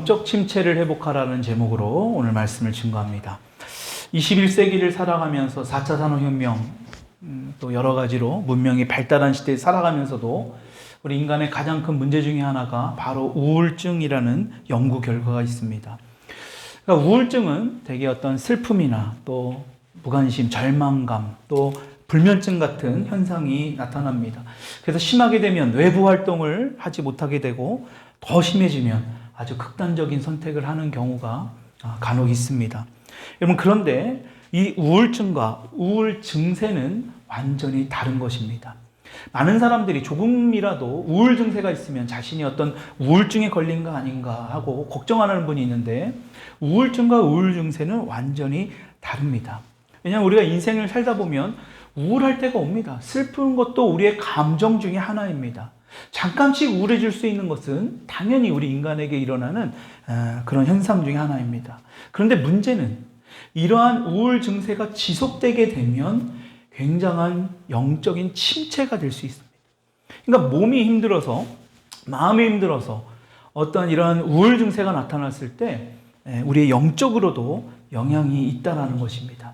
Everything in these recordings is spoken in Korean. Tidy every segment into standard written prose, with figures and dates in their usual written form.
영적 침체를 회복하라는 제목으로 오늘 말씀을 증거합니다. 21세기를 살아가면서 4차 산업혁명, 또 여러 가지로 문명이 발달한 시대에 살아가면서도 우리 인간의 가장 큰 문제 중에 하나가 바로 우울증이라는 연구 결과가 있습니다. 그러니까 우울증은 대개 어떤 슬픔이나 또 무관심, 절망감, 또 불면증 같은 현상이 나타납니다. 그래서 심하게 되면 외부 활동을 하지 못하게 되고 더 심해지면 아주 극단적인 선택을 하는 경우가 간혹 있습니다. 여러분, 그런데 이 우울증과 우울 증세는 완전히 다른 것입니다. 많은 사람들이 조금이라도 우울 증세가 있으면 자신이 어떤 우울증에 걸린 거 아닌가 하고 걱정하는 분이 있는데, 우울증과 우울 증세는 완전히 다릅니다. 왜냐하면 우리가 인생을 살다 보면 우울할 때가 옵니다. 슬픈 것도 우리의 감정 중에 하나입니다. 잠깐씩 우울해질 수 있는 것은 당연히 우리 인간에게 일어나는 그런 현상 중에 하나입니다. 그런데 문제는 이러한 우울 증세가 지속되게 되면 굉장한 영적인 침체가 될 수 있습니다. 그러니까 몸이 힘들어서, 마음이 힘들어서 어떤 이러한 우울 증세가 나타났을 때 우리의 영적으로도 영향이 있다는 것입니다.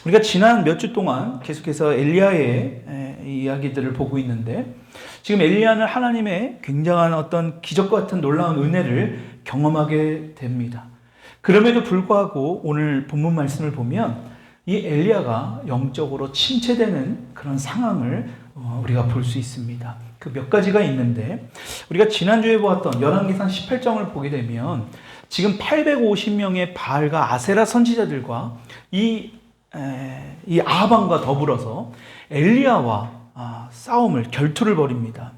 우리가 지난 몇 주 동안 계속해서 엘리야의 이야기들을 보고 있는데, 지금 엘리야는 하나님의 굉장한 어떤 기적과 같은 놀라운 은혜를 경험하게 됩니다. 그럼에도 불구하고 오늘 본문 말씀을 보면 이 엘리야가 영적으로 침체되는 그런 상황을 우리가 볼 수 있습니다. 그 몇 가지가 있는데, 우리가 지난주에 보았던 열왕기상 18장을 보게 되면 지금 850명의 바알과 아세라 선지자들과 이 아합왕과 더불어서 엘리야와 결투를 벌입니다.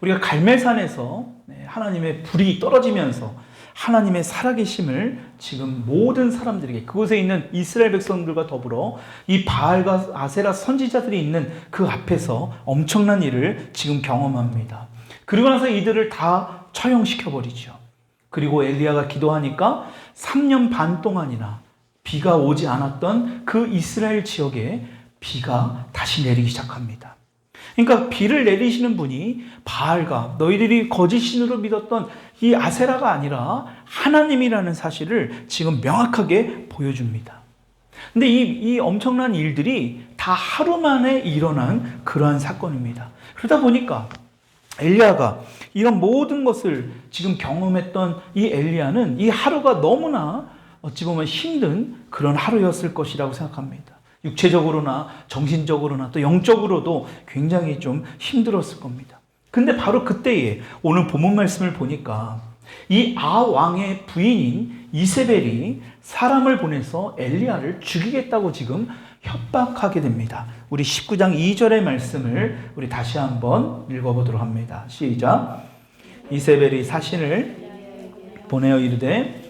우리가 갈멜산에서 하나님의 불이 떨어지면서 하나님의 살아계심을 지금 모든 사람들에게, 그곳에 있는 이스라엘 백성들과 더불어 이 바알과 아세라 선지자들이 있는 그 앞에서 엄청난 일을 지금 경험합니다. 그리고 나서 이들을 다 처형시켜버리죠. 그리고 엘리야가 기도하니까 3년 반 동안이나 비가 오지 않았던 그 이스라엘 지역에 비가 다시 내리기 시작합니다. 그러니까 비를 내리시는 분이 바알과 너희들이 거짓 신으로 믿었던 이 아세라가 아니라 하나님이라는 사실을 지금 명확하게 보여줍니다. 근데 이 엄청난 일들이 다 하루 만에 일어난 그러한 사건입니다. 그러다 보니까 엘리야가 이런 모든 것을 지금 경험했던 이 엘리야는 이 하루가 너무나 어찌 보면 힘든 그런 하루였을 것이라고 생각합니다. 육체적으로나 정신적으로나 또 영적으로도 굉장히 좀 힘들었을 겁니다. 근데 바로 그때에 오늘 본문 말씀을 보니까 이 아왕의 부인인 이세벨이 사람을 보내서 엘리야를 죽이겠다고 지금 협박하게 됩니다. 우리 19장 2절의 말씀을 우리 다시 한번 읽어보도록 합니다. 시작. 이세벨이 사신을 보내어 이르되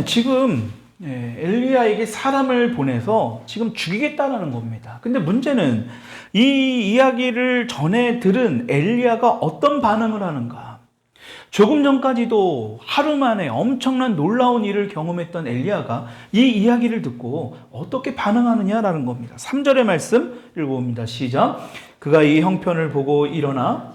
지금 엘리야에게 사람을 보내서 지금 죽이겠다는 겁니다. 근데 문제는 이 이야기를 전해 들은 엘리야가 어떤 반응을 하는가? 조금 전까지도 하루 만에 엄청난 놀라운 일을 경험했던 엘리야가 이 이야기를 듣고 어떻게 반응하느냐라는 겁니다. 3절의 말씀 읽어봅니다. 시작. 그가 이 형편을 보고 일어나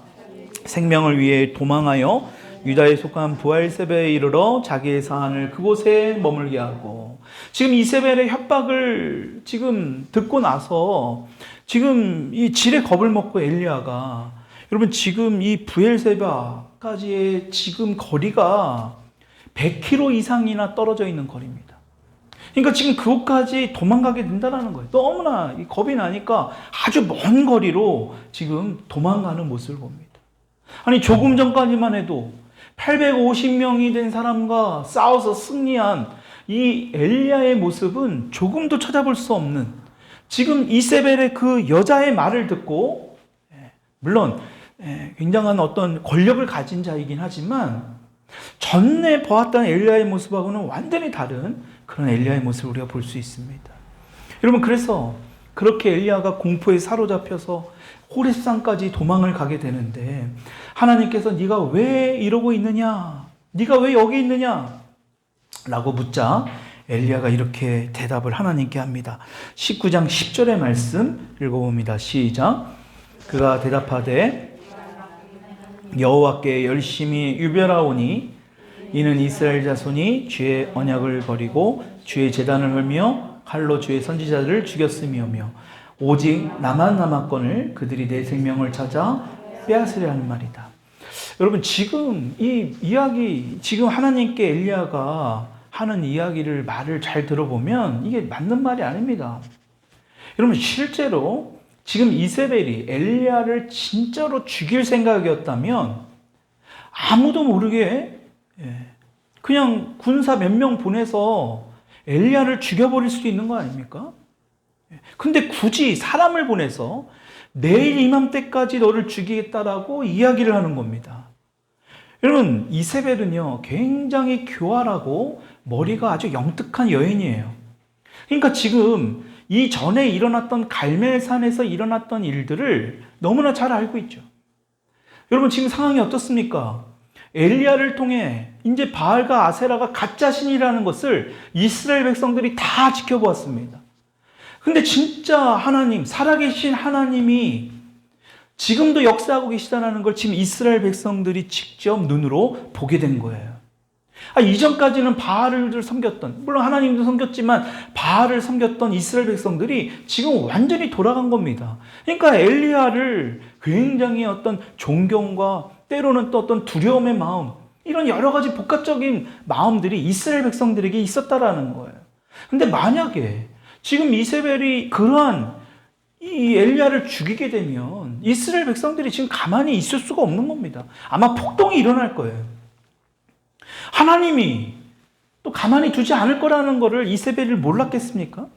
생명을 위해 도망하여 유다에 속한 부엘세바에 이르러 자기의 사안을 그곳에 머물게 하고, 지금 이세벨의 협박을 지금 듣고 나서 지금 이 질에 겁을 먹고 엘리야가, 여러분 지금 이 부엘세바까지의 지금 거리가 100km 이상이나 떨어져 있는 거리입니다. 그러니까 지금 그곳까지 도망가게 된다는 거예요. 너무나 겁이 나니까 아주 먼 거리로 지금 도망가는 모습을 봅니다. 아니 조금 전까지만 해도 850명이 된 사람과 싸워서 승리한 이 엘리야의 모습은 조금도 찾아볼 수 없는, 지금 이세벨의 그 여자의 말을 듣고, 물론 굉장한 어떤 권력을 가진 자이긴 하지만 전에 보았던 엘리야의 모습하고는 완전히 다른 그런 엘리야의 모습을 우리가 볼 수 있습니다. 여러분, 그래서 그렇게 엘리야가 공포에 사로잡혀서 호렙산까지 도망을 가게 되는데, 하나님께서 네가 왜 이러고 있느냐? 네가 왜 여기 있느냐? 라고 묻자 엘리야가 이렇게 대답을 하나님께 합니다. 19장 10절의 말씀 읽어봅니다. 시작. 그가 대답하되 여호와께 열심히 유별하오니 이는 이스라엘 자손이 주의 언약을 버리고 주의 제단을 헐며 칼로 주의 선지자들을 죽였음이오며 오직 나만 남았거늘 그들이 내 생명을 찾아 빼앗으려 하는 말이다. 여러분, 지금 이 이야기, 지금 하나님께 엘리야가 하는 이야기를, 말을 잘 들어보면 이게 맞는 말이 아닙니다. 여러분, 실제로 지금 이세벨이 엘리야를 진짜로 죽일 생각이었다면 아무도 모르게 그냥 군사 몇 명 보내서 엘리야를 죽여버릴 수도 있는 거 아닙니까? 근데 굳이 사람을 보내서 내일 이맘때까지 너를 죽이겠다라고 이야기를 하는 겁니다. 여러분, 이세벨은요 굉장히 교활하고 머리가 아주 영특한 여인이에요. 그러니까 지금 이 전에 일어났던 갈멜산에서 일어났던 일들을 너무나 잘 알고 있죠. 여러분, 지금 상황이 어떻습니까? 엘리야를 통해 이제 바알과 아세라가 가짜 신이라는 것을 이스라엘 백성들이 다 지켜보았습니다. 근데 진짜 하나님, 살아계신 하나님이 지금도 역사하고 계시다는 걸 지금 이스라엘 백성들이 직접 눈으로 보게 된 거예요. 이전까지는 바알을 섬겼던, 물론 하나님도 섬겼지만 바알을 섬겼던 이스라엘 백성들이 지금 완전히 돌아간 겁니다. 그러니까 엘리야를 굉장히 어떤 존경과 때로는 또 어떤 두려움의 마음, 이런 여러 가지 복합적인 마음들이 이스라엘 백성들에게 있었다라는 거예요. 근데 만약에 지금 이세벨이 그러한 이 엘리야를 죽이게 되면 이스라엘 백성들이 지금 가만히 있을 수가 없는 겁니다. 아마 폭동이 일어날 거예요. 하나님이 또 가만히 두지 않을 거라는 것을 이세벨이 몰랐겠습니까?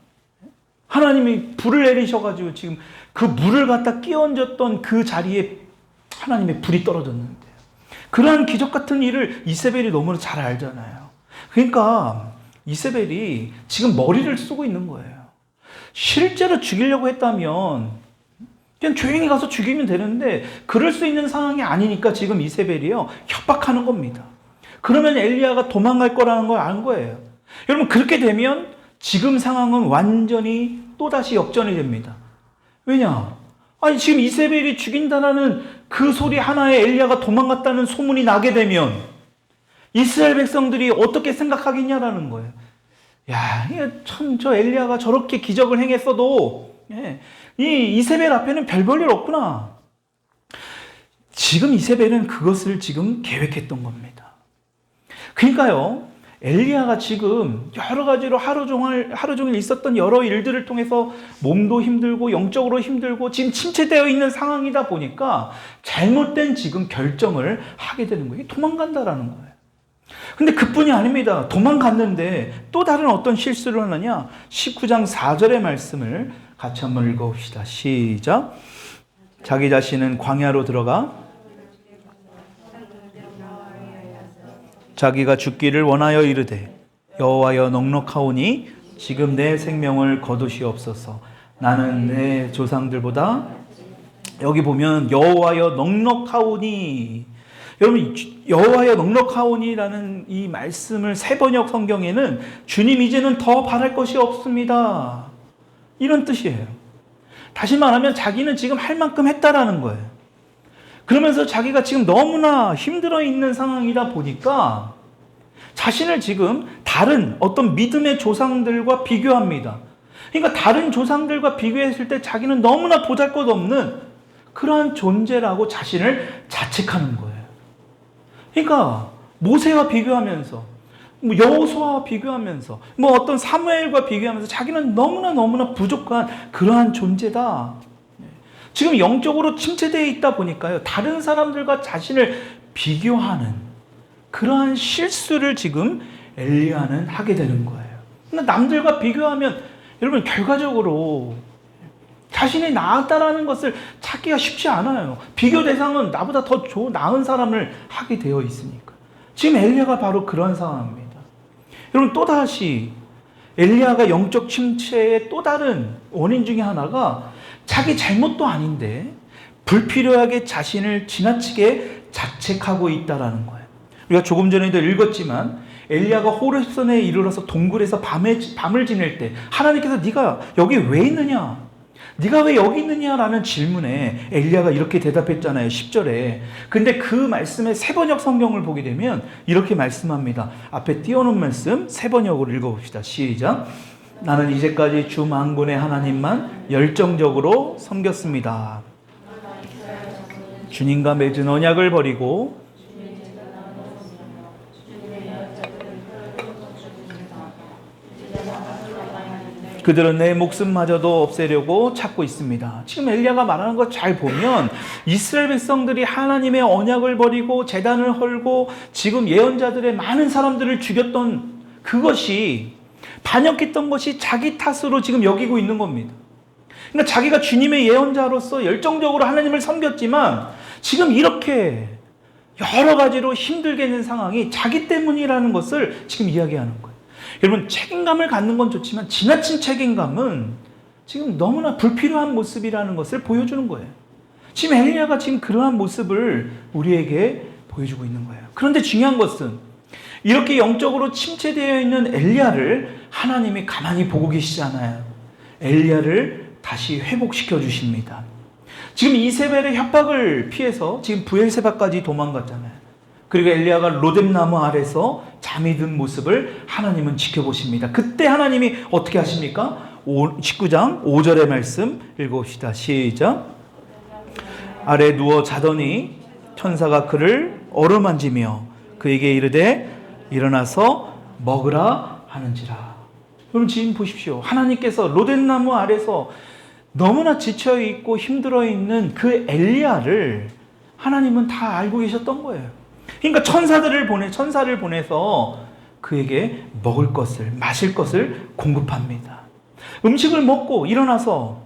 하나님이 불을 내리셔가지고 지금 그 물을 갖다 끼얹었던 그 자리에 하나님의 불이 떨어졌는데, 그러한 기적 같은 일을 이세벨이 너무나 잘 알잖아요. 그러니까 이세벨이 지금 머리를 쓰고 있는 거예요. 실제로 죽이려고 했다면 그냥 조용히 가서 죽이면 되는데 그럴 수 있는 상황이 아니니까 지금 이세벨이요 협박하는 겁니다. 그러면 엘리야가 도망갈 거라는 걸 안 거예요. 여러분, 그렇게 되면 지금 상황은 완전히 또다시 역전이 됩니다. 왜냐? 지금 이세벨이 죽인다라는 그 소리 하나에 엘리야가 도망갔다는 소문이 나게 되면 이스라엘 백성들이 어떻게 생각하겠냐라는 거예요. 야, 참, 저 엘리야가 저렇게 기적을 행했어도 이 이세벨 앞에는 별 볼 일 없구나. 지금 이세벨은 그것을 지금 계획했던 겁니다. 그러니까요, 엘리야가 지금 여러 가지로 하루 종일 있었던 여러 일들을 통해서 몸도 힘들고 영적으로 힘들고 지금 침체되어 있는 상황이다 보니까 잘못된 지금 결정을 하게 되는 거예요. 도망간다라는 거예요. 근데 그뿐이 아닙니다. 도망갔는데 또 다른 어떤 실수를 하느냐? 19장 4절의 말씀을 같이 한번 읽어봅시다. 시작. 자기 자신은 광야로 들어가 자기가 죽기를 원하여 이르되 여호와여 넉넉하오니 지금 내 생명을 거두시옵소서. 나는 내 조상들보다, 여기 보면 여호와여 넉넉하오니, 여러분, 여호와여 넉넉하오니라는 이 말씀을 새번역 성경에는 주님 이제는 더 바랄 것이 없습니다, 이런 뜻이에요. 다시 말하면 자기는 지금 할 만큼 했다라는 거예요. 그러면서 자기가 지금 너무나 힘들어 있는 상황이다 보니까 자신을 지금 다른 어떤 믿음의 조상들과 비교합니다. 그러니까 다른 조상들과 비교했을 때 자기는 너무나 보잘것없는 그러한 존재라고 자신을 자책하는 거예요. 그러니까 모세와 비교하면서, 여호수아와 비교하면서, 어떤 사무엘과 비교하면서 자기는 너무나 부족한 그러한 존재다. 지금 영적으로 침체되어 있다 보니까요, 다른 사람들과 자신을 비교하는 그러한 실수를 지금 엘리야는 하게 되는 거예요. 남들과 비교하면 여러분 결과적으로 자신이 나았다라는 것을 찾기가 쉽지 않아요. 비교 대상은 나보다 더 나은 사람을 하게 되어 있으니까. 지금 엘리야가 바로 그런 상황입니다. 여러분, 또다시 엘리야가 영적 침체의 또 다른 원인 중에 하나가 자기 잘못도 아닌데 불필요하게 자신을 지나치게 자책하고 있다라는 거예요. 우리가 조금 전에도 읽었지만 엘리야가 호렙산에 이르러서 동굴에서 밤을 지낼 때 하나님께서 네가 여기 왜 있느냐? 네가 왜 여기 있느냐라는 질문에 엘리야가 이렇게 대답했잖아요. 10절에. 근데 그 말씀의 세번역 성경을 보게 되면 이렇게 말씀합니다. 앞에 띄워놓은 말씀 세번역으로 읽어봅시다. 시작. 나는 이제까지 주 만군의 하나님만 열정적으로 섬겼습니다. 주님과 맺은 언약을 버리고 그들은 내 목숨마저도 없애려고 찾고 있습니다. 지금 엘리야가 말하는 거 잘 보면 이스라엘 백성들이 하나님의 언약을 버리고 제단을 헐고 지금 예언자들의 많은 사람들을 죽였던 그것이 반역했던 것이 자기 탓으로 지금 여기고 있는 겁니다. 그러니까 자기가 주님의 예언자로서 열정적으로 하나님을 섬겼지만 지금 이렇게 여러 가지로 힘들게 있는 상황이 자기 때문이라는 것을 지금 이야기하는 거예요. 여러분, 책임감을 갖는 건 좋지만 지나친 책임감은 지금 너무나 불필요한 모습이라는 것을 보여주는 거예요. 지금 엘리야가 지금 그러한 모습을 우리에게 보여주고 있는 거예요. 그런데 중요한 것은 이렇게 영적으로 침체되어 있는 엘리야를 하나님이 가만히 보고 계시잖아요. 엘리야를 다시 회복시켜 주십니다. 지금 이세벨의 협박을 피해서 지금 부엘세바까지 도망갔잖아요. 그리고 엘리야가 로뎀나무 아래서 잠이 든 모습을 하나님은 지켜보십니다. 그때 하나님이 어떻게 하십니까? 19장 5절의 말씀 읽어봅시다. 시작. 아래 누워 자더니 천사가 그를 어루만지며 그에게 이르되 일어나서 먹으라 하는지라. 여러분 지금 보십시오. 하나님께서 로뎀나무 아래서 너무나 지쳐있고 힘들어있는 그 엘리야를 하나님은 다 알고 계셨던 거예요. 그러니까 천사를 보내서 그에게 먹을 것을, 마실 것을 공급합니다. 음식을 먹고 일어나서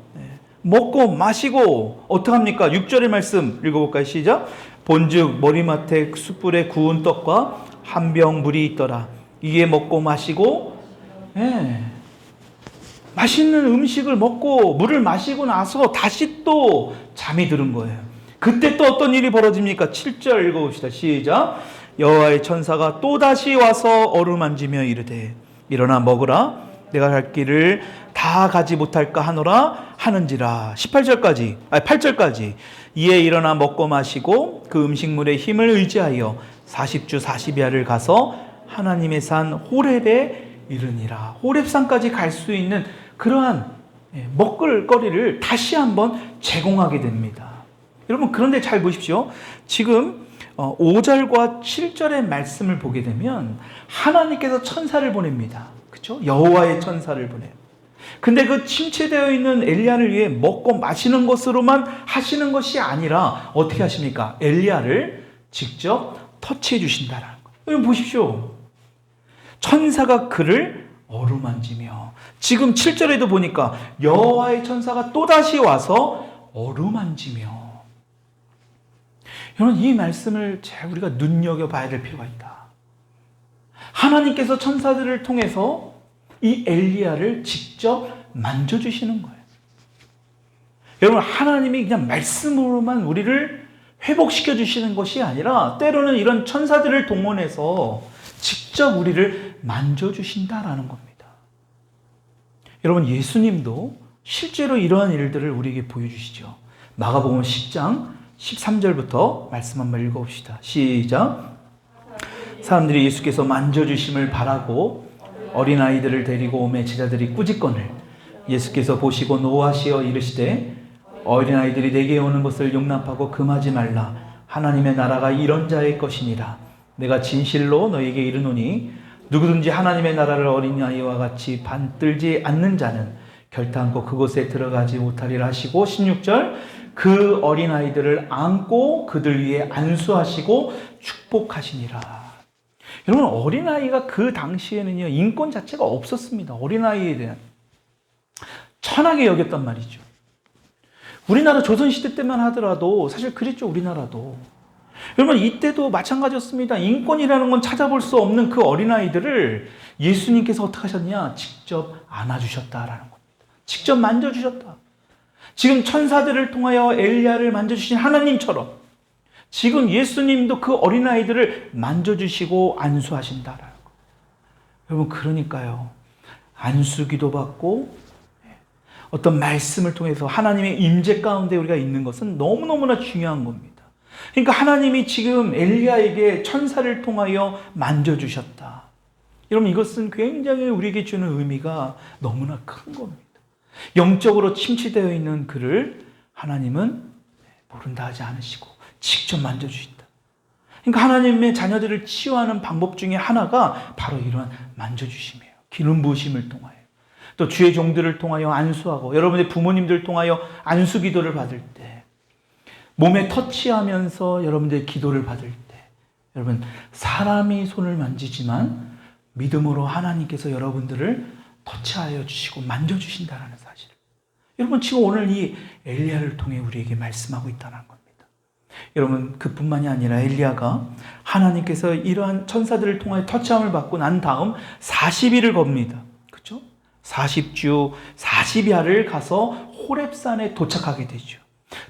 먹고 마시고 어떡합니까? 6절의 말씀 읽어볼까요? 시작. 본즉 머리맡에 숯불에 구운 떡과 한 병 물이 있더라. 이에 먹고 마시고 맛있는 음식을 먹고 물을 마시고 나서 다시 또 잠이 드는 거예요. 그때 또 어떤 일이 벌어집니까? 7절 읽어봅시다. 시작. 여호와의 천사가 또다시 와서 어루만지며 이르되 일어나 먹으라. 내가 갈 길을 다 가지 못할까 하노라 하는지라. 8절까지. 이에 일어나 먹고 마시고 그 음식물의 힘을 의지하여 40주 40야를 가서 하나님의 산 호렙에 이르니라. 호렙산까지 갈 수 있는 그러한 먹을거리를 다시 한번 제공하게 됩니다. 여러분 그런데 잘 보십시오. 지금 5절과 7절의 말씀을 보게 되면 하나님께서 천사를 보냅니다. 그렇죠? 여호와의 천사를 보내요. 근데 그 침체되어 있는 엘리야를 위해 먹고 마시는 것으로만 하시는 것이 아니라 어떻게 하십니까? 엘리야를 직접 터치해 주신다라는 거예요. 여러분 보십시오. 천사가 그를 어루만지며 지금 7절에도 보니까 여호와의 천사가 또다시 와서 어루만지며. 여러분 이 말씀을 잘 우리가 눈여겨봐야 될 필요가 있다. 하나님께서 천사들을 통해서 이 엘리야를 직접 만져주시는 거예요. 여러분 하나님이 그냥 말씀으로만 우리를 회복시켜 주시는 것이 아니라 때로는 이런 천사들을 동원해서 직접 우리를 만져주신다라는 겁니다. 여러분 예수님도 실제로 이러한 일들을 우리에게 보여주시죠. 마가복음 10장 13절부터 말씀 한번 읽어봅시다. 시작. 사람들이 예수께서 만져주심을 바라고 어린아이들을 데리고 오매 제자들이 꾸짖거늘 예수께서 보시고 노하시어 이르시되 어린아이들이 내게 오는 것을 용납하고 금하지 말라. 하나님의 나라가 이런 자의 것이니라. 내가 진실로 너희에게 이르노니 누구든지 하나님의 나라를 어린아이와 같이 받들지 않는 자는 결단코 그곳에 들어가지 못하리라 하시고 16절 그 어린아이들을 안고 그들 위에 안수하시고 축복하시니라. 여러분 어린아이가 그 당시에는요 인권 자체가 없었습니다. 어린아이에 대한 천하게 여겼단 말이죠. 우리나라 조선시대 때만 하더라도 사실 그랬죠. 우리나라도 여러분 이때도 마찬가지였습니다. 인권이라는 건 찾아볼 수 없는 그 어린아이들을 예수님께서 어떻게 하셨냐? 직접 안아주셨다라는 겁니다. 직접 만져주셨다. 지금 천사들을 통하여 엘리야를 만져주신 하나님처럼 지금 예수님도 그 어린아이들을 만져주시고 안수하신다라는 거예요. 여러분, 그러니까요, 안수기도 받고 어떤 말씀을 통해서 하나님의 임재 가운데 우리가 있는 것은 너무너무나 중요한 겁니다. 그러니까 하나님이 지금 엘리야에게 천사를 통하여 만져주셨다. 여러분, 이것은 굉장히 우리에게 주는 의미가 너무나 큰 겁니다. 영적으로 침체되어 있는 그를 하나님은 모른다 하지 않으시고 직접 만져주신다. 그러니까 하나님의 자녀들을 치유하는 방법 중에 하나가 바로 이러한 만져주심이에요. 기름 부으심을 통하여. 또 주의 종들을 통하여 안수하고, 여러분의 부모님들을 통하여 안수 기도를 받을 때, 몸에 터치하면서 여러분들의 기도를 받을 때, 여러분, 사람이 손을 만지지만 믿음으로 하나님께서 여러분들을 터치하여 주시고 만져주신다는 사실. 여러분, 지금 오늘 이 엘리야를 통해 우리에게 말씀하고 있다는 겁니다. 여러분, 그뿐만이 아니라 엘리야가 하나님께서 이러한 천사들을 통하여 터치함을 받고 난 다음 40일을 겁니다. 그렇죠? 40주 40야를 가서 호렙산에 도착하게 되죠.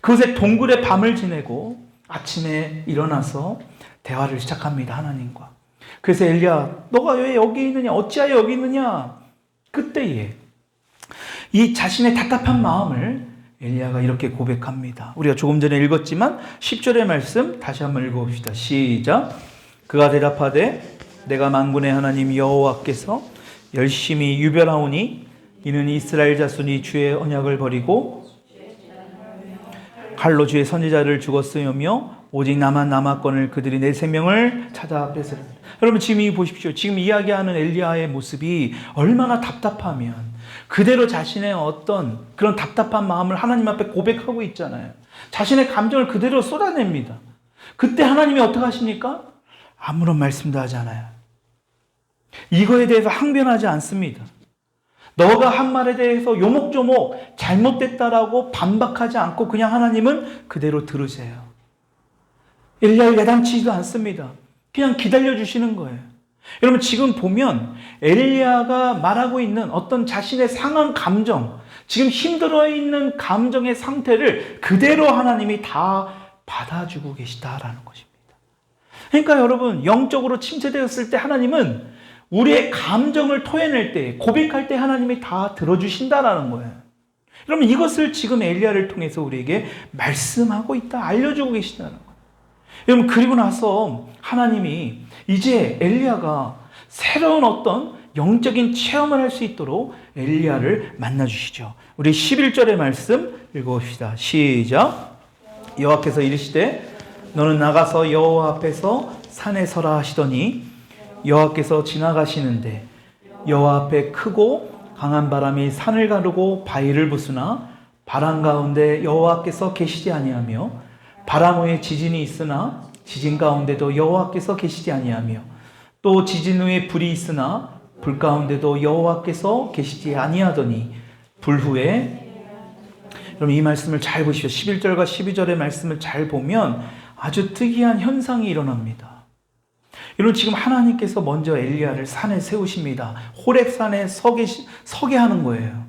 그곳에 동굴에 밤을 지내고 아침에 일어나서 대화를 시작합니다, 하나님과. 그래서 엘리야, 너가 왜 여기 있느냐? 어찌하여 여기 있느냐? 그때에 이 자신의 답답한 마음을 엘리야가 이렇게 고백합니다. 우리가 조금 전에 읽었지만 10절의 말씀 다시 한번 읽어봅시다. 시작. 그가 대답하되 내가 만군의 하나님 여호와께서 열심히 유별하오니 이는 이스라엘 자손이 주의 언약을 버리고 칼로 주의 선지자를 죽었으며 오직 나만 남았거늘 그들이 내 생명을 찾아 뺏으리라. 여러분, 지금 이 보십시오. 지금 이야기하는 엘리야의 모습이 얼마나 답답하면 그대로 자신의 어떤 그런 답답한 마음을 하나님 앞에 고백하고 있잖아요. 자신의 감정을 그대로 쏟아냅니다. 그때 하나님이 어떻게 하십니까? 아무런 말씀도 하지 않아요. 이거에 대해서 항변하지 않습니다. 너가 한 말에 대해서 요목조목 잘못됐다라고 반박하지 않고 그냥 하나님은 그대로 들으세요. 엘리야를 야단치지도 않습니다. 그냥 기다려주시는 거예요. 여러분, 지금 보면 엘리야가 말하고 있는 어떤 자신의 상한 감정, 지금 힘들어 있는 감정의 상태를 그대로 하나님이 다 받아주고 계시다라는 것입니다. 그러니까 여러분, 영적으로 침체되었을 때 하나님은 우리의 감정을 토해낼 때, 고백할 때 하나님이 다 들어주신다라는 거예요. 여러분, 이것을 지금 엘리야를 통해서 우리에게 말씀하고 있다, 알려주고 계시다는 거예요. 여러분, 그리고 나서 하나님이 이제 엘리야가 새로운 어떤 영적인 체험을 할 수 있도록 엘리야를 만나주시죠. 우리 11절의 말씀 읽어봅시다. 시작. 여호와께서 이르시되 너는 나가서 여호와 앞에서 산에 서라 하시더니 여호와께서 지나가시는데 여호와 앞에 크고 강한 바람이 산을 가르고 바위를 부수나 바람 가운데 여호와께서 계시지 아니하며 바람 후에 지진이 있으나 지진 가운데도 여호와께서 계시지 아니하며 또 지진 후에 불이 있으나 불 가운데도 여호와께서 계시지 아니하더니 불 후에. 여러분, 이 말씀을 잘 보십시오. 11절과 12절의 말씀을 잘 보면 아주 특이한 현상이 일어납니다. 여러분, 지금 하나님께서 먼저 엘리야를 산에 세우십니다. 호렙산에 서게 하는 거예요.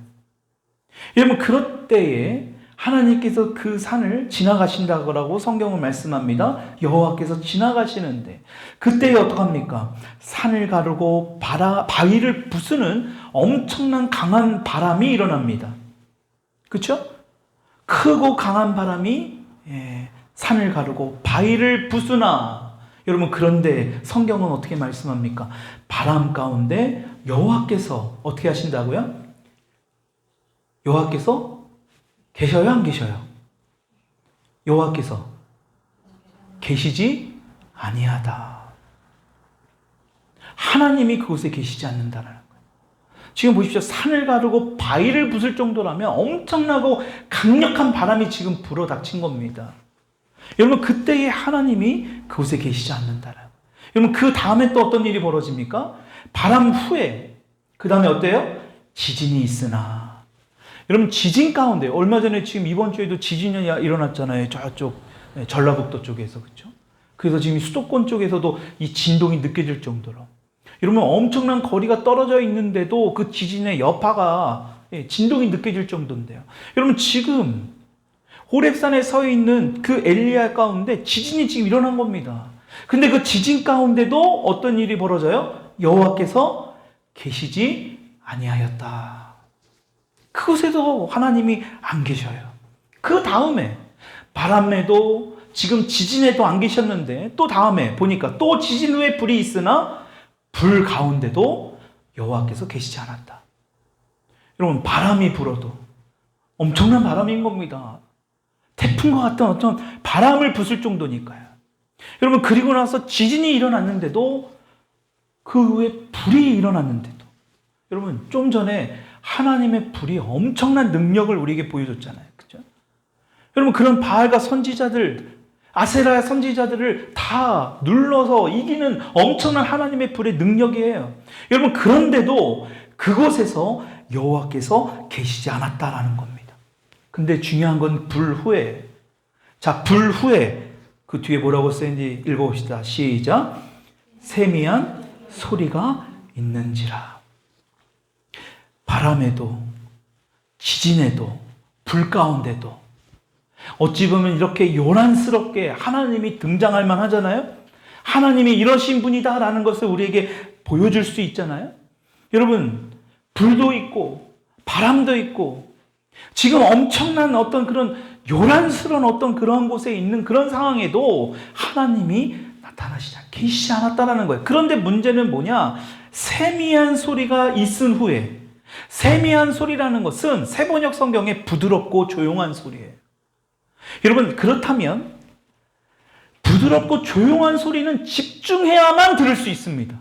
여러분, 그럴 때에 하나님께서 그 산을 지나가신다고 성경은 말씀합니다. 여호와께서 지나가시는데 그때에 어떡합니까? 산을 가르고 바위를 부수는 엄청난 강한 바람이 일어납니다. 그렇죠? 크고 강한 바람이 산을 가르고 바위를 부수나. 여러분, 그런데 성경은 어떻게 말씀합니까? 바람 가운데 여호와께서 어떻게 하신다고요? 여호와께서 계셔요, 안 계셔요? 여호와께서 계시지 아니하다. 하나님이 그곳에 계시지 않는다는 거예요. 지금 보십시오. 산을 가르고 바위를 부술 정도라면 엄청나고 강력한 바람이 지금 불어닥친 겁니다. 여러분, 그때에 하나님이 그곳에 계시지 않는다는 거예요. 여러분, 그 다음에 또 어떤 일이 벌어집니까? 바람 후에 그 다음에 어때요? 지진이 있으나. 여러분, 지진 가운데 얼마 전에 지금 이번 주에도 지진이 일어났잖아요. 저쪽 전라북도 쪽에서. 그렇죠? 그래서 지금 수도권 쪽에서도 이 진동이 느껴질 정도로. 여러분, 엄청난 거리가 떨어져 있는데도 그 지진의 여파가 진동이 느껴질 정도인데요. 여러분, 지금 호렙산에 서 있는 그 엘리야 가운데 지진이 지금 일어난 겁니다. 근데 그 지진 가운데도 어떤 일이 벌어져요? 여호와께서 계시지 아니하였다. 그곳에도 하나님이 안 계셔요. 그 다음에 바람에도 지금 지진에도 안 계셨는데 또 다음에 보니까 또 지진 후에 불이 있으나 불 가운데도 여호와께서 계시지 않았다. 여러분, 바람이 불어도 엄청난 바람인 겁니다. 태풍과 같은 어떤 바람을 부술 정도니까요. 여러분, 그리고 나서 지진이 일어났는데도 그 후에 불이 일어났는데도 여러분, 좀 전에 하나님의 불이 엄청난 능력을 우리에게 보여줬잖아요. 그죠? 여러분, 그런 바알과 선지자들, 아세라 선지자들을 다 눌러서 이기는 엄청난 하나님의 불의 능력이에요. 여러분, 그런데도 그곳에서 여호와께서 계시지 않았다라는 겁니다. 근데 중요한 건 불 후에. 자, 불 후에 그 뒤에 뭐라고 써있는지 읽어봅시다. 시작. 세미한 소리가 있는지라. 바람에도 지진에도 불 가운데도 어찌 보면 이렇게 요란스럽게 하나님이 등장할 만하잖아요. 하나님이 이러신 분이다라는 것을 우리에게 보여줄 수 있잖아요. 여러분, 불도 있고 바람도 있고 지금 엄청난 어떤 그런 요란스러운 어떤 그런 곳에 있는 그런 상황에도 하나님이 나타나시지 계시지 않았다라는 거예요. 그런데 문제는 뭐냐? 세미한 소리가 있은 후에, 세미한 소리라는 것은 세번역 성경에 부드럽고 조용한 소리예요. 여러분, 그렇다면 부드럽고 조용한 소리는 집중해야만 들을 수 있습니다.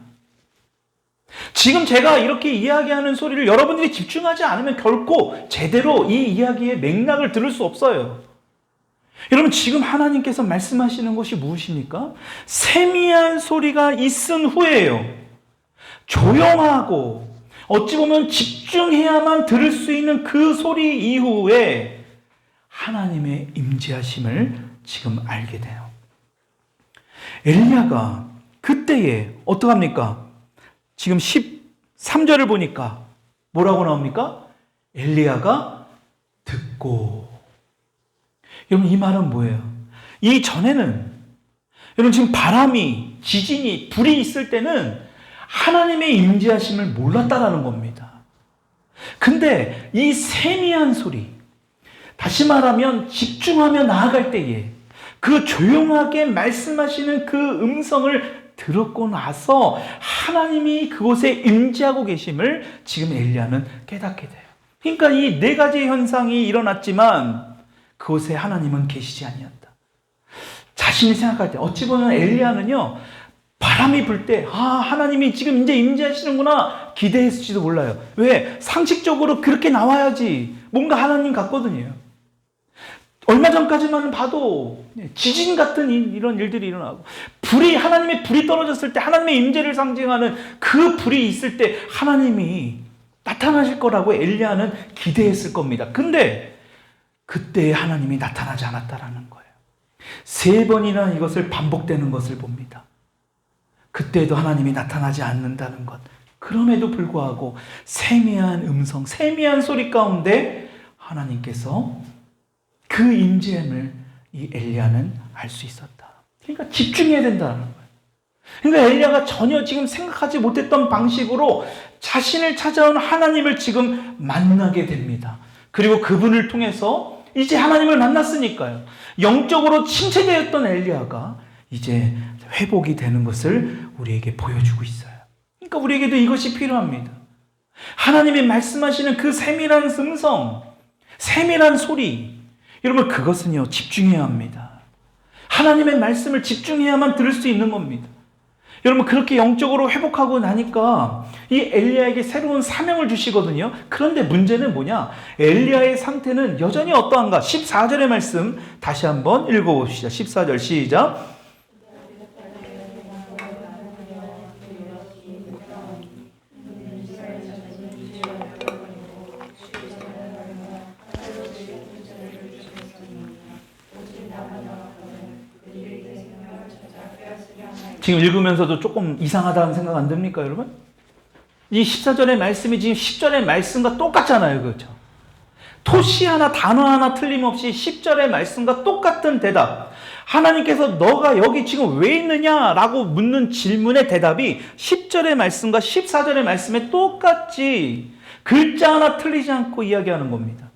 지금 제가 이렇게 이야기하는 소리를 여러분들이 집중하지 않으면 결코 제대로 이 이야기의 맥락을 들을 수 없어요. 여러분, 지금 하나님께서 말씀하시는 것이 무엇입니까? 세미한 소리가 있은 후에요. 조용하고 어찌 보면 집중해야만 들을 수 있는 그 소리 이후에 하나님의 임재하심을 지금 알게 돼요. 엘리야가 그때에 어떡합니까? 지금 13절을 보니까 뭐라고 나옵니까? 엘리야가 듣고. 여러분, 이 말은 뭐예요? 이 전에는 여러분 지금 바람이, 지진이, 불이 있을 때는 하나님의 임재하심을 몰랐다라는 겁니다. 근데 이 세미한 소리, 다시 말하면 집중하며 나아갈 때에 그 조용하게 말씀하시는 그 음성을 들었고 나서 하나님이 그곳에 임재하고 계심을 지금 엘리야는 깨닫게 돼요. 그러니까 이 네 가지 현상이 일어났지만 그곳에 하나님은 계시지 아니었다. 자신이 생각할 때 어찌 보면 엘리야는요, 바람이 불 때 하나님이 지금 이제 임재하시는구나 기대했을지도 몰라요. 왜? 상식적으로 그렇게 나와야지 뭔가 하나님 같거든요. 얼마 전까지만 봐도 지진 같은 이런 일들이 일어나고 하나님의 불이 떨어졌을 때 하나님의 임재를 상징하는 그 불이 있을 때 하나님이 나타나실 거라고 엘리야는 기대했을 겁니다. 근데 그때 하나님이 나타나지 않았다라는 거예요. 3번이나 이것을 반복되는 것을 봅니다. 그때도 하나님이 나타나지 않는다는 것. 그럼에도 불구하고 세미한 음성, 세미한 소리 가운데 하나님께서 그 임재함을 이 엘리야는 알 수 있었다. 그러니까 집중해야 된다는 거예요. 그러니까 엘리야가 전혀 지금 생각하지 못했던 방식으로 자신을 찾아온 하나님을 지금 만나게 됩니다. 그리고 그분을 통해서 이제 하나님을 만났으니까요. 영적으로 침체되었던 엘리야가 이제 회복이 되는 것을 우리에게 보여주고 있어요. 그러니까 우리에게도 이것이 필요합니다. 하나님이 말씀하시는 그 세밀한 음성, 세밀한 소리, 여러분 그것은요 집중해야 합니다. 하나님의 말씀을 집중해야만 들을 수 있는 겁니다. 여러분 그렇게 영적으로 회복하고 나니까 이 엘리야에게 새로운 사명을 주시거든요. 그런데 문제는 뭐냐? 엘리야의 상태는 여전히 어떠한가? 14절의 말씀 다시 한번 읽어봅시다. 14절 시작. 지금 읽으면서도 조금 이상하다는 생각 안 듭니까, 여러분? 이 14절의 말씀이 지금 10절의 말씀과 똑같잖아요, 그렇죠? 토시 하나, 단어 하나 틀림없이 10절의 말씀과 똑같은 대답. 하나님께서 너가 여기 지금 왜 있느냐라고 묻는 질문의 대답이 10절의 말씀과 14절의 말씀에 똑같이 글자 하나 틀리지 않고 이야기하는 겁니다.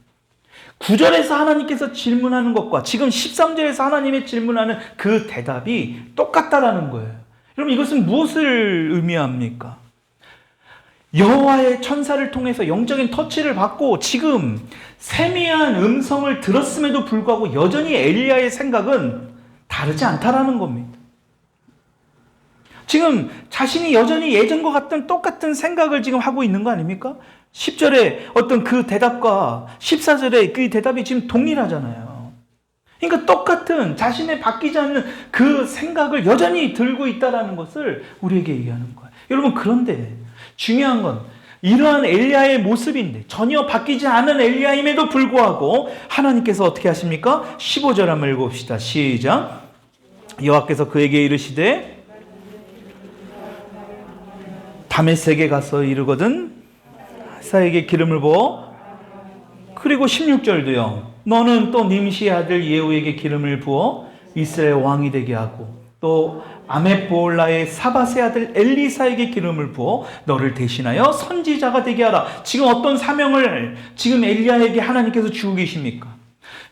9절에서 하나님께서 질문하는 것과 지금 13절에서 하나님의 질문하는 그 대답이 똑같다라는 거예요. 여러분, 이것은 무엇을 의미합니까? 여호와의 천사를 통해서 영적인 터치를 받고 지금 세미한 음성을 들었음에도 불구하고 여전히 엘리야의 생각은 다르지 않다라는 겁니다. 지금 자신이 여전히 예전과 같은 똑같은 생각을 지금 하고 있는 거 아닙니까? 10절에 어떤 그 대답과 14절에 그 대답이 지금 동일하잖아요. 그러니까 똑같은 자신의 바뀌지 않는 그 생각을 여전히 들고 있다는 것을 우리에게 얘기하는 거예요. 여러분, 그런데 중요한 건 이러한 엘리야의 모습인데 전혀 바뀌지 않은 엘리야임에도 불구하고 하나님께서 어떻게 하십니까? 15절 한번 읽어봅시다. 시작. 여호와께서 그에게 이르시되 다메섹에 가서 이르거든 하사에게 기름을 부어. 그리고 16절도요. 너는 또 님시의 아들 예후에게 기름을 부어 이스라엘 왕이 되게 하고 또 아메보올라의 사밧의 아들 엘리사에게 기름을 부어 너를 대신하여 선지자가 되게 하라. 지금 어떤 사명을 지금 엘리야에게 하나님께서 주고 계십니까?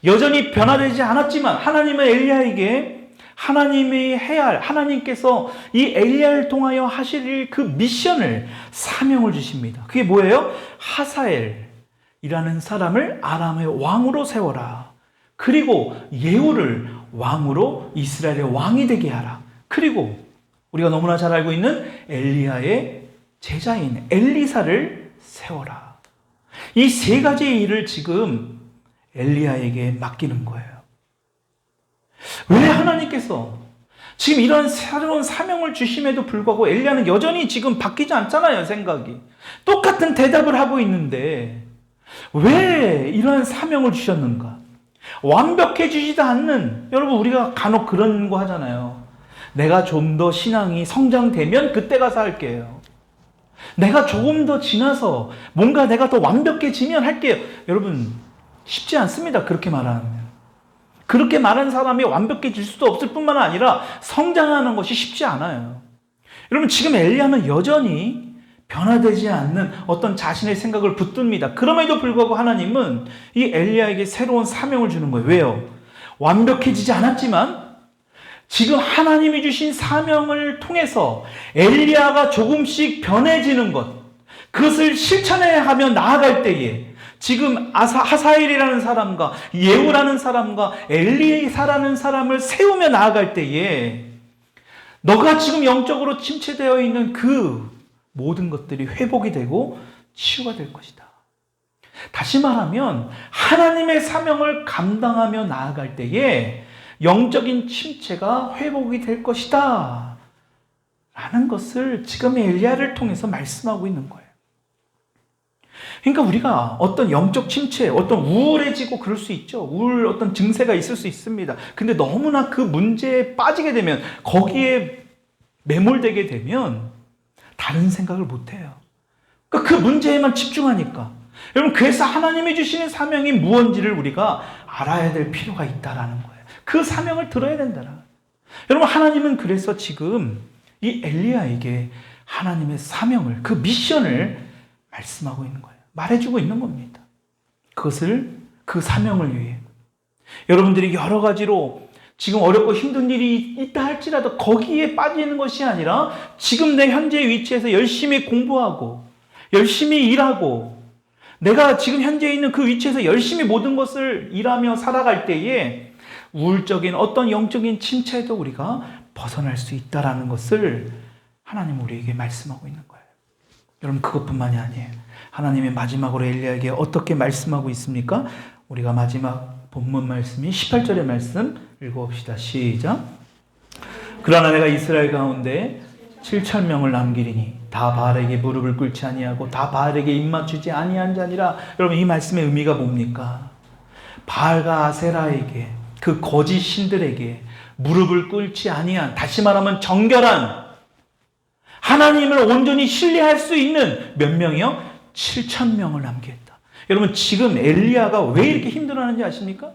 여전히 변화되지 않았지만 하나님은 엘리야에게 하나님이 해야 할, 하나님께서 이 엘리야를 통하여 하실 그 미션을, 사명을 주십니다. 그게 뭐예요? 하사엘이라는 사람을 아람의 왕으로 세워라. 그리고 예후를 왕으로 이스라엘의 왕이 되게 하라. 그리고 우리가 너무나 잘 알고 있는 엘리야의 제자인 엘리사를 세워라. 이 세 가지의 일을 지금 엘리야에게 맡기는 거예요. 왜 하나님께서 지금 이런 새로운 사명을 주심에도 불구하고 엘리야는 여전히 지금 바뀌지 않잖아요, 생각이. 똑같은 대답을 하고 있는데 왜 이러한 사명을 주셨는가? 완벽해지지도 않는, 여러분, 우리가 간혹 그런 거 하잖아요. 내가 좀 더 신앙이 성장되면 그때 가서 할게요. 내가 조금 더 지나서 뭔가 내가 더 완벽해지면 할게요. 여러분, 쉽지 않습니다, 그렇게 말하면. 그렇게 말하는 사람이 완벽해질 수도 없을 뿐만 아니라 성장하는 것이 쉽지 않아요. 여러분, 지금 엘리야는 여전히 변화되지 않는 어떤 자신의 생각을 붙듭니다. 그럼에도 불구하고 하나님은 이 엘리야에게 새로운 사명을 주는 거예요. 왜요? 완벽해지지 않았지만 지금 하나님이 주신 사명을 통해서 엘리야가 조금씩 변해지는 것, 그것을 실천해야 하며 나아갈 때에 지금 하사엘이라는 사람과 예후라는 사람과 엘리사라는 사람을 세우며 나아갈 때에 너가 지금 영적으로 침체되어 있는 그 모든 것들이 회복이 되고 치유가 될 것이다. 다시 말하면 하나님의 사명을 감당하며 나아갈 때에 영적인 침체가 회복이 될 것이다 라는 것을 지금 엘리야를 통해서 말씀하고 있는 거예요. 그러니까 우리가 어떤 영적 침체, 어떤 우울해지고 그럴 수 있죠. 어떤 증세가 있을 수 있습니다. 근데 너무나 그 문제에 빠지게 되면, 거기에 매몰되게 되면 다른 생각을 못해요. 그러니까 그 문제에만 집중하니까. 여러분, 그래서 하나님이 주시는 사명이 무엇인지를 우리가 알아야 될 필요가 있다라는 거예요. 그 사명을 들어야 된다라는 거예요. 여러분, 하나님은 그래서 지금 이 엘리야에게 하나님의 사명을, 그 미션을 말씀하고 있는 거예요. 말해주고 있는 겁니다. 그것을, 그 사명을 위해. 여러분들이 여러 가지로 지금 어렵고 힘든 일이 있다 할지라도 거기에 빠지는 것이 아니라 지금 내 현재 위치에서 열심히 공부하고 열심히 일하고 내가 지금 현재 있는 그 위치에서 열심히 모든 것을 일하며 살아갈 때에 우울적인 어떤 영적인 침체에도 우리가 벗어날 수 있다는 것을 하나님 우리에게 말씀하고 있는 거예요. 여러분, 그것뿐만이 아니에요. 하나님이 마지막으로 엘리야에게 어떻게 말씀하고 있습니까? 우리가 마지막 본문 말씀이 18절의 말씀 읽어봅시다. 시작. 그러나 내가 이스라엘 가운데 7,000명을 남기리니 다 바알에게 무릎을 꿇지 아니하고 다 바알에게 입맞추지 아니한 자니라. 여러분, 이 말씀의 의미가 뭡니까? 바알과 아세라에게, 그 거짓 신들에게 무릎을 꿇지 아니한, 다시 말하면 정결한, 하나님을 온전히 신뢰할 수 있는 몇 명이요? 7,000명을 남기겠다. 여러분 지금 엘리야가 왜 이렇게 힘들어하는지 아십니까?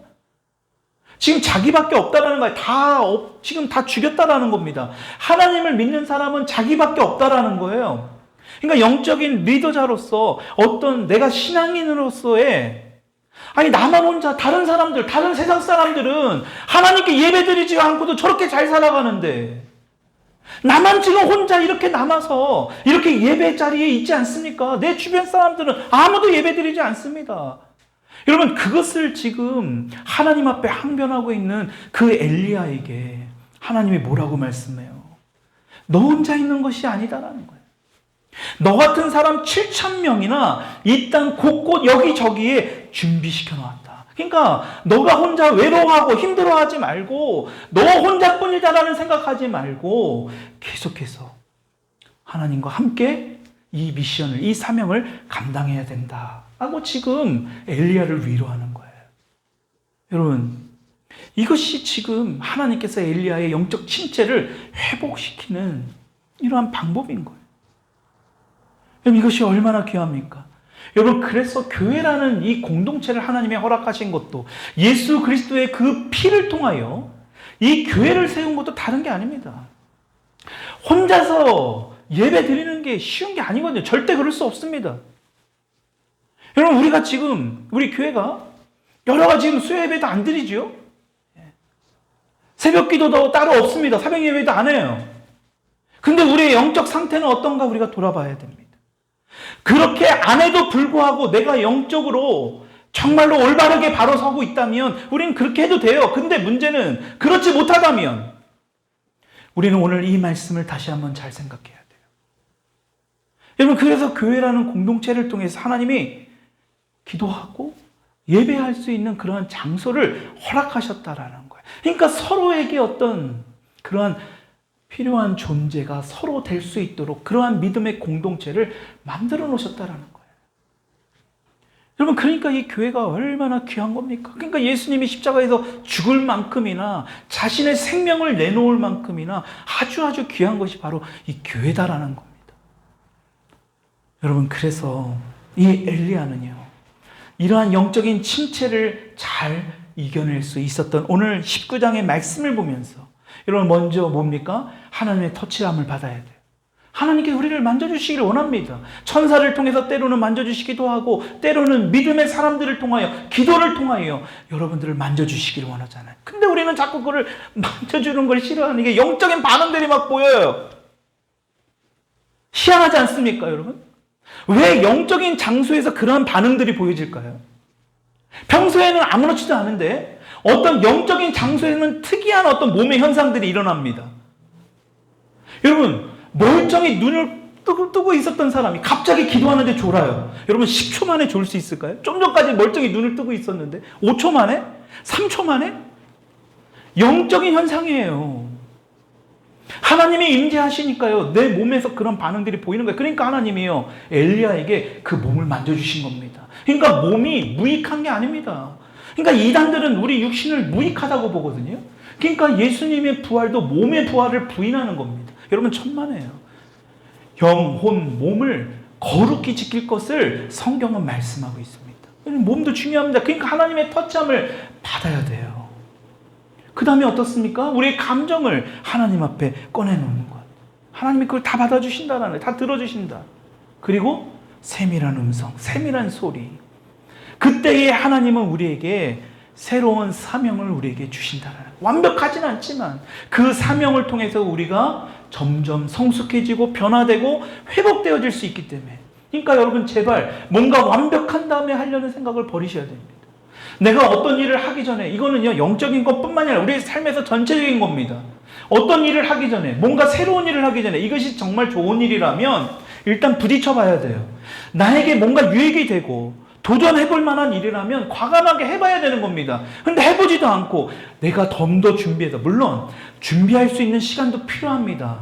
지금 자기밖에 없다라는 거예요. 지금 다 죽였다라는 겁니다. 하나님을 믿는 사람은 자기밖에 없다라는 거예요. 그러니까 영적인 리더자로서 어떤 내가 신앙인으로서의 나만 혼자 다른 사람들, 다른 세상 사람들은 하나님께 예배드리지 않고도 저렇게 잘 살아가는데 나만 지금 혼자 이렇게 남아서 이렇게 예배 자리에 있지 않습니까? 내 주변 사람들은 아무도 예배드리지 않습니다. 여러분 그것을 지금 하나님 앞에 항변하고 있는 그 엘리야에게 하나님이 뭐라고 말씀해요? 너 혼자 있는 것이 아니다라는 거예요. 너 같은 사람 7,000명이나 이 땅 곳곳 여기저기에 준비시켜 놓았다. 그러니까 너가 혼자 외로워하고 힘들어하지 말고 너 혼자뿐이다라는 생각하지 말고 계속해서 하나님과 함께 이 미션을, 이 사명을 감당해야 된다 하고 지금 엘리야를 위로하는 거예요. 여러분 이것이 지금 하나님께서 엘리야의 영적 침체를 회복시키는 이러한 방법인 거예요. 여러분 이것이 얼마나 귀합니까? 여러분 그래서 교회라는 이 공동체를 하나님이 허락하신 것도 예수 그리스도의 그 피를 통하여 이 교회를 세운 것도 다른 게 아닙니다. 혼자서 예배 드리는 게 쉬운 게 아니거든요. 절대 그럴 수 없습니다. 여러분 우리가 지금 우리 교회가 여러 가지 지금 수요 예배도 안 드리죠. 새벽 기도도 따로 없습니다. 새벽 예배도 안 해요. 근데 우리의 영적 상태는 어떤가 우리가 돌아봐야 됩니다. 그렇게 안 해도 불구하고 내가 영적으로 정말로 올바르게 바로 서고 있다면 우리는 그렇게 해도 돼요. 근데 문제는 그렇지 못하다면 우리는 오늘 이 말씀을 다시 한번 잘 생각해야 돼요. 여러분 그래서 교회라는 공동체를 통해서 하나님이 기도하고 예배할 수 있는 그러한 장소를 허락하셨다라는 거예요. 그러니까 서로에게 어떤 그러한 필요한 존재가 서로 될 수 있도록 그러한 믿음의 공동체를 만들어 놓으셨다라는 거예요. 여러분 그러니까 이 교회가 얼마나 귀한 겁니까? 그러니까 예수님이 십자가에서 죽을 만큼이나 자신의 생명을 내놓을 만큼이나 아주 귀한 것이 바로 이 교회다라는 겁니다. 여러분 그래서 이 엘리야는요 이러한 영적인 침체를 잘 이겨낼 수 있었던 오늘 19장의 말씀을 보면서 여러분 먼저 뭡니까? 하나님의 터치함을 받아야 돼요. 하나님께서 우리를 만져주시기를 원합니다. 천사를 통해서 때로는 만져주시기도 하고 때로는 믿음의 사람들을 통하여 기도를 통하여 여러분들을 만져주시기를 원하잖아요. 근데 우리는 자꾸 그걸 만져주는 걸 싫어하는 게 영적인 반응들이 막 보여요. 희한하지 않습니까 여러분? 왜 영적인 장소에서 그러한 반응들이 보여질까요? 평소에는 아무렇지도 않은데 어떤 영적인 장소에는 특이한 어떤 몸의 현상들이 일어납니다. 여러분 멀쩡히 눈을 뜨고 있었던 사람이 갑자기 기도하는데 졸아요. 여러분 10초 만에 졸 수 있을까요? 좀 전까지 멀쩡히 눈을 뜨고 있었는데 5초 만에? 3초 만에? 영적인 현상이에요. 하나님이 임재하시니까요 내 몸에서 그런 반응들이 보이는 거예요. 그러니까 하나님이요 엘리야에게 그 몸을 만져주신 겁니다. 그러니까 몸이 무익한 게 아닙니다. 그러니까 이단들은 우리 육신을 무익하다고 보거든요. 그러니까 예수님의 부활도 몸의 부활을 부인하는 겁니다. 여러분 천만에요. 영, 혼, 몸을 거룩히 지킬 것을 성경은 말씀하고 있습니다. 몸도 중요합니다. 그러니까 하나님의 터치함을 받아야 돼요. 그 다음에 어떻습니까? 우리의 감정을 하나님 앞에 꺼내놓는 것. 하나님이 그걸 다 받아주신다는 거예요. 다 들어주신다. 그리고 세밀한 음성, 세밀한 소리. 그때에 하나님은 우리에게 새로운 사명을 우리에게 주신다는 거예요. 완벽하진 않지만 그 사명을 통해서 우리가 점점 성숙해지고 변화되고 회복되어질 수 있기 때문에. 그러니까 여러분 제발 뭔가 완벽한 다음에 하려는 생각을 버리셔야 됩니다. 내가 어떤 일을 하기 전에 이거는요 영적인 것뿐만이 아니라 우리의 삶에서 전체적인 겁니다. 어떤 일을 하기 전에 뭔가 새로운 일을 하기 전에 이것이 정말 좋은 일이라면 일단 부딪혀 봐야 돼요. 나에게 뭔가 유익이 되고 도전해볼 만한 일이라면 과감하게 해봐야 되는 겁니다. 근데 해보지도 않고 내가 좀 더 준비해서 물론 준비할 수 있는 시간도 필요합니다.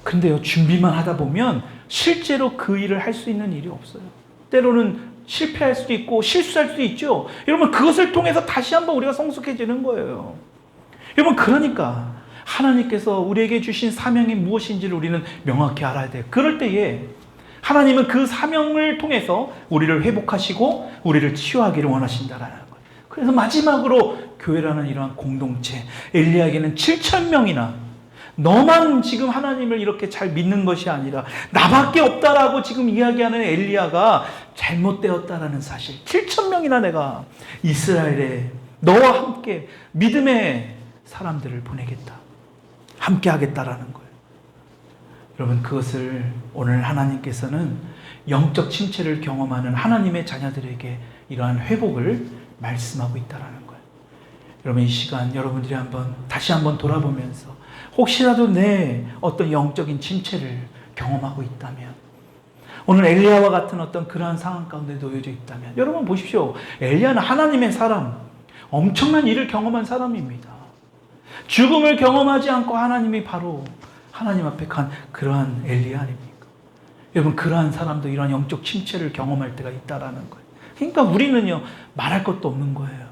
근데요 준비만 하다 보면 실제로 그 일을 할 수 있는 일이 없어요. 때로는 실패할 수도 있고 실수할 수도 있죠. 여러분 그것을 통해서 다시 한번 우리가 성숙해지는 거예요. 여러분 그러니까 하나님께서 우리에게 주신 사명이 무엇인지를 우리는 명확히 알아야 돼요. 그럴 때에 하나님은 그 사명을 통해서 우리를 회복하시고 우리를 치유하기를 원하신다라는 거예요. 그래서 마지막으로 교회라는 이러한 공동체, 엘리야에게는 7,000명이나 너만 지금 하나님을 이렇게 잘 믿는 것이 아니라 나밖에 없다라고 지금 이야기하는 엘리야가 잘못되었다라는 사실. 7,000명이나 내가 이스라엘에 너와 함께 믿음의 사람들을 보내겠다. 함께 하겠다라는 거예요. 여러분, 그것을 오늘 하나님께서는 영적 침체를 경험하는 하나님의 자녀들에게 이러한 회복을 말씀하고 있다라는 거예요. 여러분, 이 시간 여러분들이 다시 한번 돌아보면서 혹시라도 내 어떤 영적인 침체를 경험하고 있다면, 오늘 엘리야와 같은 어떤 그러한 상황 가운데 놓여져 있다면, 여러분 보십시오. 엘리야는 하나님의 사람, 엄청난 일을 경험한 사람입니다. 죽음을 경험하지 않고 하나님이 바로 하나님 앞에 간 그러한 엘리야 아닙니까? 여러분, 그러한 사람도 이러한 영적 침체를 경험할 때가 있다라는 거예요. 그러니까 우리는요, 말할 것도 없는 거예요.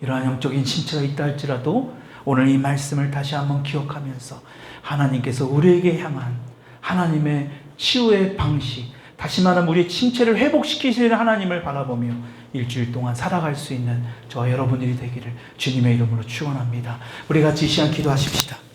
이러한 영적인 침체가 있다 할지라도 오늘 이 말씀을 다시 한번 기억하면서 하나님께서 우리에게 향한 하나님의 치유의 방식, 다시 말하면 우리의 침체를 회복시키시는 하나님을 바라보며 일주일 동안 살아갈 수 있는 저와 여러분들이 되기를 주님의 이름으로 축원합니다. 우리 같이 이 시간 기도하십시다.